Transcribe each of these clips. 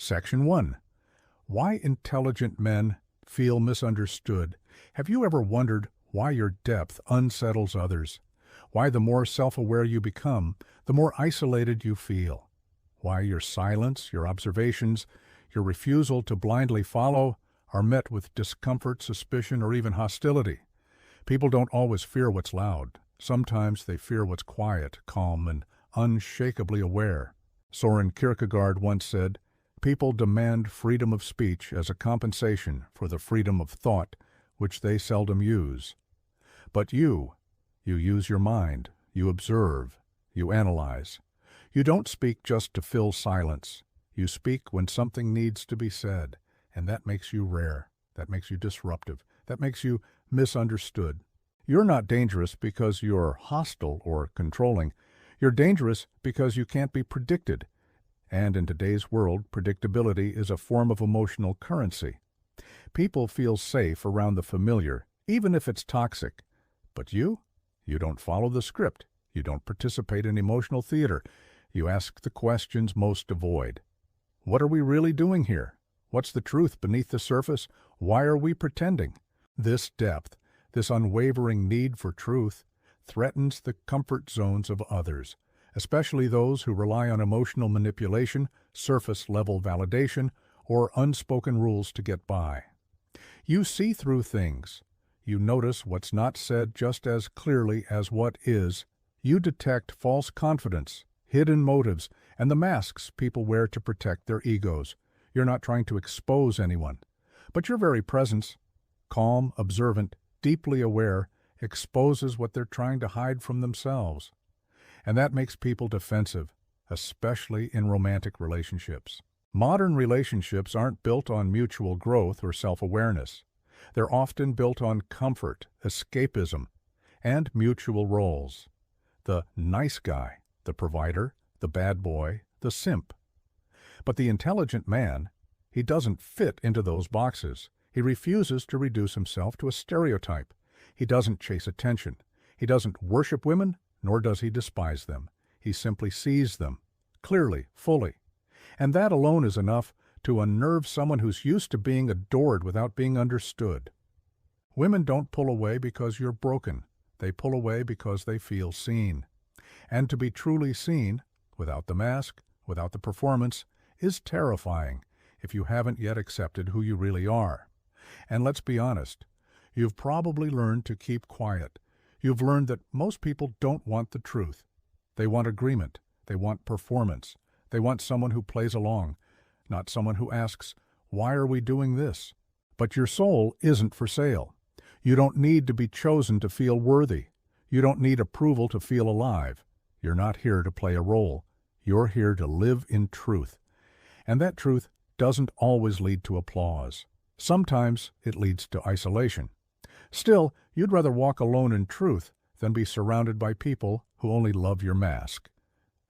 Section 1. Why intelligent men feel misunderstood. Have you ever wondered why your depth unsettles others? Why the more self-aware you become, the more isolated you feel? Why your silence, your observations, your refusal to blindly follow are met with discomfort, suspicion, or even hostility? People don't always fear what's loud. Sometimes they fear what's quiet, calm, and unshakably aware. Søren Kierkegaard once said, "People demand freedom of speech as a compensation for the freedom of thought, which they seldom use." But you use your mind, you observe, you analyze. You don't speak just to fill silence. You speak when something needs to be said, and that makes you rare. That makes you disruptive. That makes you misunderstood. You're not dangerous because you're hostile or controlling. You're dangerous because you can't be predicted. And in today's world, predictability is a form of emotional currency. People feel safe around the familiar, even if it's toxic. But you don't follow the script. You don't participate in emotional theater. You ask the questions most avoid. What are we really doing here? What's the truth beneath the surface? Why are we pretending? This depth, this unwavering need for truth, threatens the comfort zones of others, especially those who rely on emotional manipulation, surface-level validation, or unspoken rules to get by. You see through things. You notice what's not said just as clearly as what is. You detect false confidence, hidden motives, and the masks people wear to protect their egos. You're not trying to expose anyone, but your very presence, calm, observant, deeply aware, exposes what they're trying to hide from themselves. And that makes people defensive, especially in romantic relationships. Modern relationships aren't built on mutual growth or self-awareness. They're often built on comfort, escapism, and mutual roles. The nice guy, the provider, the bad boy, the simp. But the intelligent man, he doesn't fit into those boxes. He refuses to reduce himself to a stereotype. He doesn't chase attention. He doesn't worship women, nor does he despise them. He simply sees them, clearly, fully. And that alone is enough to unnerve someone who's used to being adored without being understood. Women don't pull away because you're broken. They pull away because they feel seen. And to be truly seen, without the mask, without the performance, is terrifying if you haven't yet accepted who you really are. And let's be honest, you've probably learned to keep quiet. You've learned that most people don't want the truth. They want agreement. They want performance. They want someone who plays along, not someone who asks, "Why are we doing this?" But your soul isn't for sale. You don't need to be chosen to feel worthy. You don't need approval to feel alive. You're not here to play a role. You're here to live in truth. And that truth doesn't always lead to applause. Sometimes it leads to isolation. Still, you'd rather walk alone in truth than be surrounded by people who only love your mask.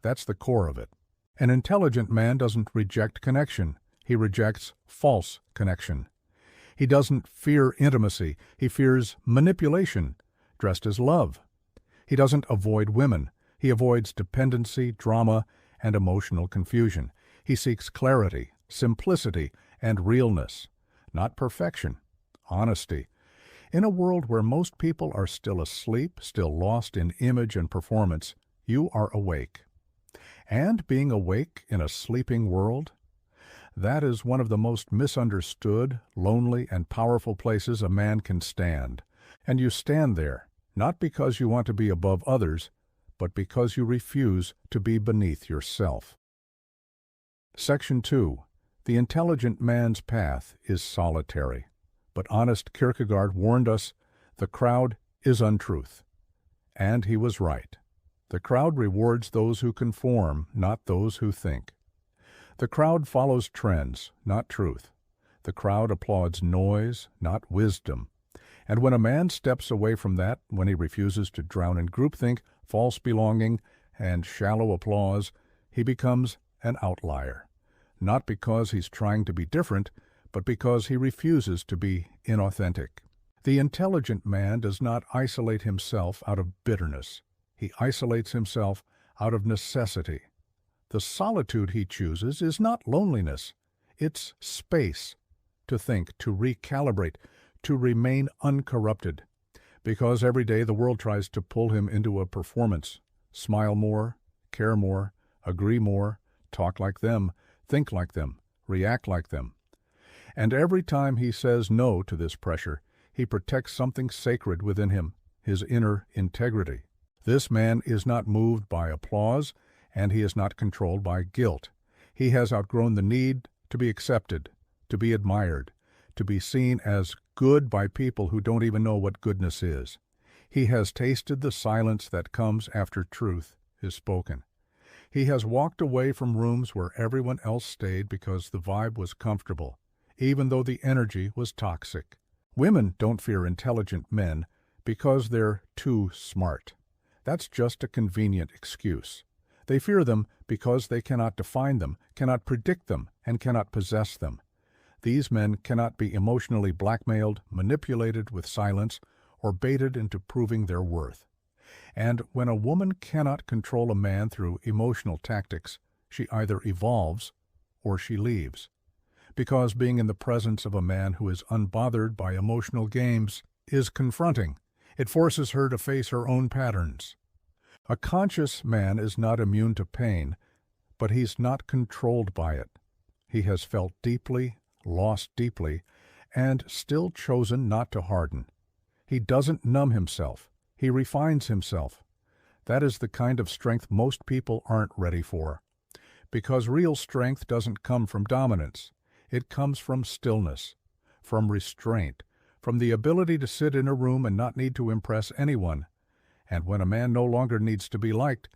That's the core of it. An intelligent man doesn't reject connection. He rejects false connection. He doesn't fear intimacy. He fears manipulation, dressed as love. He doesn't avoid women. He avoids dependency, drama, and emotional confusion. He seeks clarity, simplicity, and realness, not perfection, honesty. In a world where most people are still asleep, still lost in image and performance, you are awake. And being awake in a sleeping world, that is one of the most misunderstood, lonely, and powerful places a man can stand. And you stand there, not because you want to be above others, but because you refuse to be beneath yourself. Section 2. The intelligent man's path is solitary. But honest Kierkegaard warned us, the crowd is untruth. And he was right. The crowd rewards those who conform, not those who think. The crowd follows trends, not truth. The crowd applauds noise, not wisdom. And when a man steps away from that, when he refuses to drown in groupthink, false belonging, and shallow applause, he becomes an outlier. Not because he's trying to be different, but because he refuses to be inauthentic. The intelligent man does not isolate himself out of bitterness. He isolates himself out of necessity. The solitude he chooses is not loneliness. It's space to think, to recalibrate, to remain uncorrupted. Because every day the world tries to pull him into a performance. Smile more, care more, agree more, talk like them, think like them, react like them. And every time he says no to this pressure, he protects something sacred within him, his inner integrity. This man is not moved by applause, and he is not controlled by guilt. He has outgrown the need to be accepted, to be admired, to be seen as good by people who don't even know what goodness is. He has tasted the silence that comes after truth is spoken. He has walked away from rooms where everyone else stayed because the vibe was comfortable, even though the energy was toxic. Women don't fear intelligent men because they're too smart. That's just a convenient excuse. They fear them because they cannot define them, cannot predict them, and cannot possess them. These men cannot be emotionally blackmailed, manipulated with silence, or baited into proving their worth. And when a woman cannot control a man through emotional tactics, she either evolves or she leaves. Because being in the presence of a man who is unbothered by emotional games is confronting. It forces her to face her own patterns. A conscious man is not immune to pain, but he's not controlled by it. He has felt deeply, lost deeply, and still chosen not to harden. He doesn't numb himself. He refines himself. That is the kind of strength most people aren't ready for. Because real strength doesn't come from dominance. It comes from stillness, from restraint, from the ability to sit in a room and not need to impress anyone. And when a man no longer needs to be liked,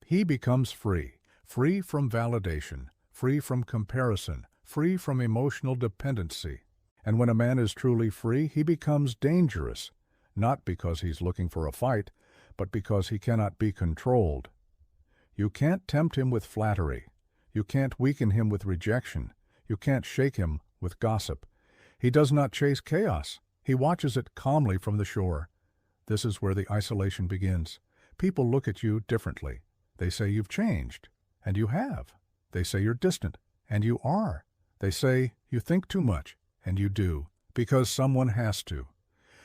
he becomes free, free from validation, free from comparison, free from emotional dependency. And when a man is truly free, he becomes dangerous, not because he's looking for a fight, but because he cannot be controlled. You can't tempt him with flattery. You can't weaken him with rejection. You can't shake him with gossip. He does not chase chaos. He watches it calmly from the shore. This is where the isolation begins. People look at you differently. They say you've changed, and you have. They say you're distant, and you are. They say you think too much, and you do, because someone has to.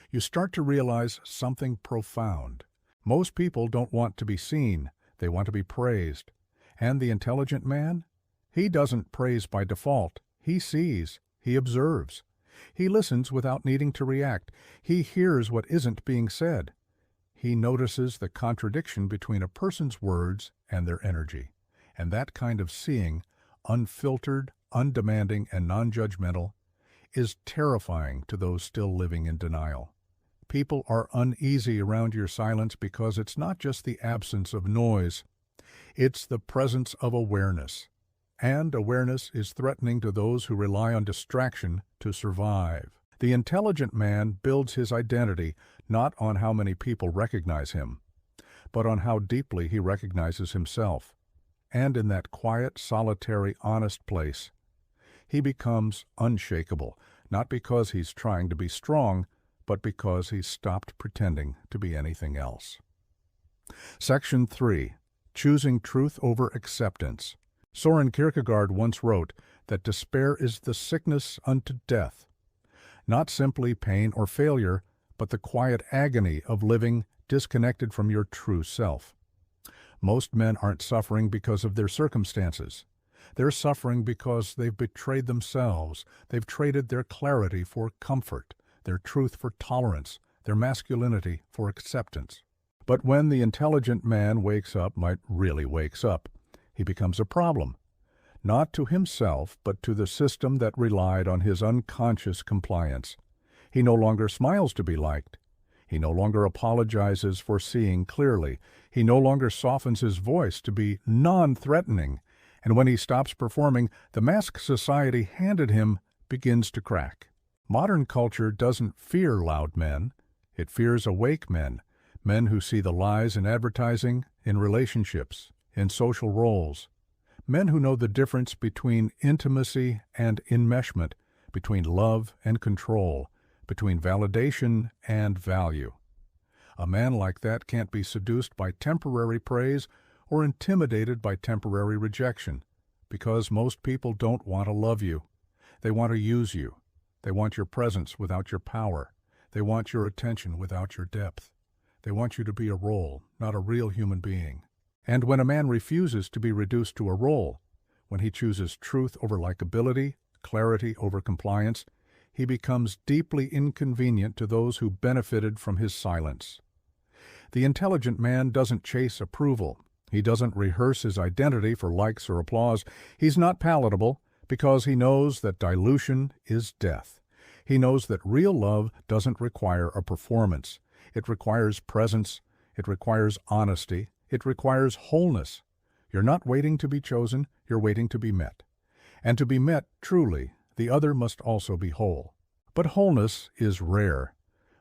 You start to realize something profound. Most people don't want to be seen. They want to be praised. And the intelligent man? He doesn't praise by default. He sees. He observes. He listens without needing to react. He hears what isn't being said. He notices the contradiction between a person's words and their energy. And that kind of seeing, unfiltered, undemanding, and non-judgmental, is terrifying to those still living in denial. People are uneasy around your silence because it's not just the absence of noise. It's the presence of awareness. And awareness is threatening to those who rely on distraction to survive. The intelligent man builds his identity not on how many people recognize him, but on how deeply he recognizes himself. And in that quiet, solitary, honest place, he becomes unshakable, not because he's trying to be strong, but because he's stopped pretending to be anything else. Section 3. Choosing Truth Over Acceptance. Søren Kierkegaard once wrote that despair is the sickness unto death, not simply pain or failure, but the quiet agony of living disconnected from your true self. Most men aren't suffering because of their circumstances. They're suffering because they've betrayed themselves. They've traded their clarity for comfort, their truth for tolerance, their masculinity for acceptance. But when the intelligent man wakes up, really wakes up, he becomes a problem, not to himself, but to the system that relied on his unconscious compliance. He no longer smiles to be liked. He no longer apologizes for seeing clearly. He no longer softens his voice to be non-threatening. And when he stops performing, the mask society handed him begins to crack. Modern culture doesn't fear loud men. It fears awake men, men who see the lies in advertising, in relationships, in social roles, men who know the difference between intimacy and enmeshment, between love and control, between validation and value. A man like that can't be seduced by temporary praise or intimidated by temporary rejection, because most people don't want to love you. They want to use you. They want your presence without your power. They want your attention without your depth. They want you to be a role, not a real human being. And when a man refuses to be reduced to a role, when he chooses truth over likability, clarity over compliance, he becomes deeply inconvenient to those who benefited from his silence. The intelligent man doesn't chase approval. He doesn't rehearse his identity for likes or applause. He's not palatable because he knows that dilution is death. He knows that real love doesn't require a performance. It requires presence. It requires honesty. It requires wholeness. You're not waiting to be chosen. You're waiting to be met. And to be met truly, the other must also be whole. But wholeness is rare.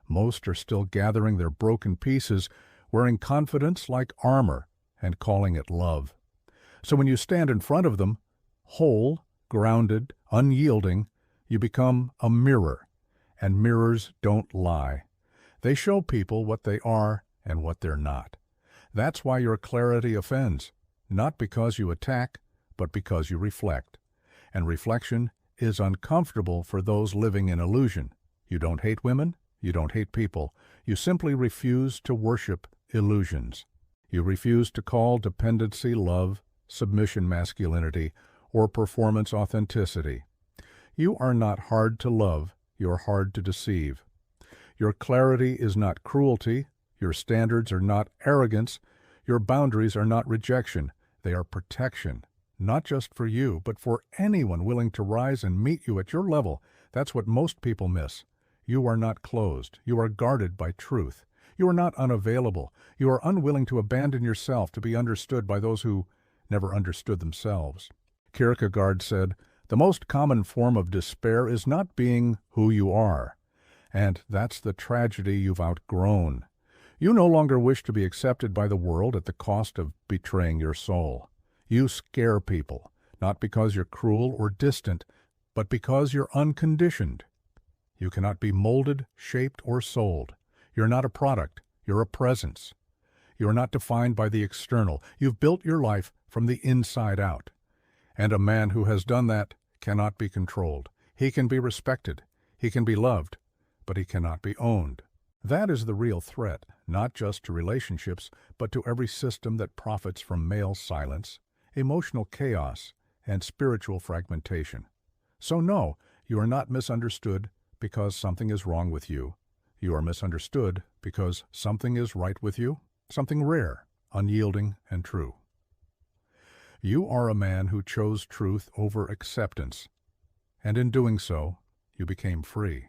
Most are still gathering their broken pieces, wearing confidence like armor, and calling it love. So when you stand in front of them, whole, grounded, unyielding, you become a mirror. And mirrors don't lie. They show people what they are and what they're not. That's why your clarity offends, not because you attack, but because you reflect. And reflection is uncomfortable for those living in illusion. You don't hate women, you don't hate people. You simply refuse to worship illusions. You refuse to call dependency love, submission masculinity, or performance authenticity. You are not hard to love, you're hard to deceive. Your clarity is not cruelty, your standards are not arrogance, your boundaries are not rejection, they are protection. Not just for you, but for anyone willing to rise and meet you at your level. That's what most people miss. You are not closed. You are guarded by truth. You are not unavailable. You are unwilling to abandon yourself to be understood by those who never understood themselves. Kierkegaard said, "The most common form of despair is not being who you are." And that's the tragedy you've outgrown. You no longer wish to be accepted by the world at the cost of betraying your soul. You scare people, not because you're cruel or distant, but because you're unconditioned. You cannot be molded, shaped, or sold. You're not a product. You're a presence. You're not defined by the external. You've built your life from the inside out. And a man who has done that cannot be controlled. He can be respected. He can be loved, but he cannot be owned. That is the real threat, not just to relationships, but to every system that profits from male silence, emotional chaos, and spiritual fragmentation. So no, you are not misunderstood because something is wrong with you. You are misunderstood because something is right with you, something rare, unyielding, and true. You are a man who chose truth over acceptance, and in doing so, you became free.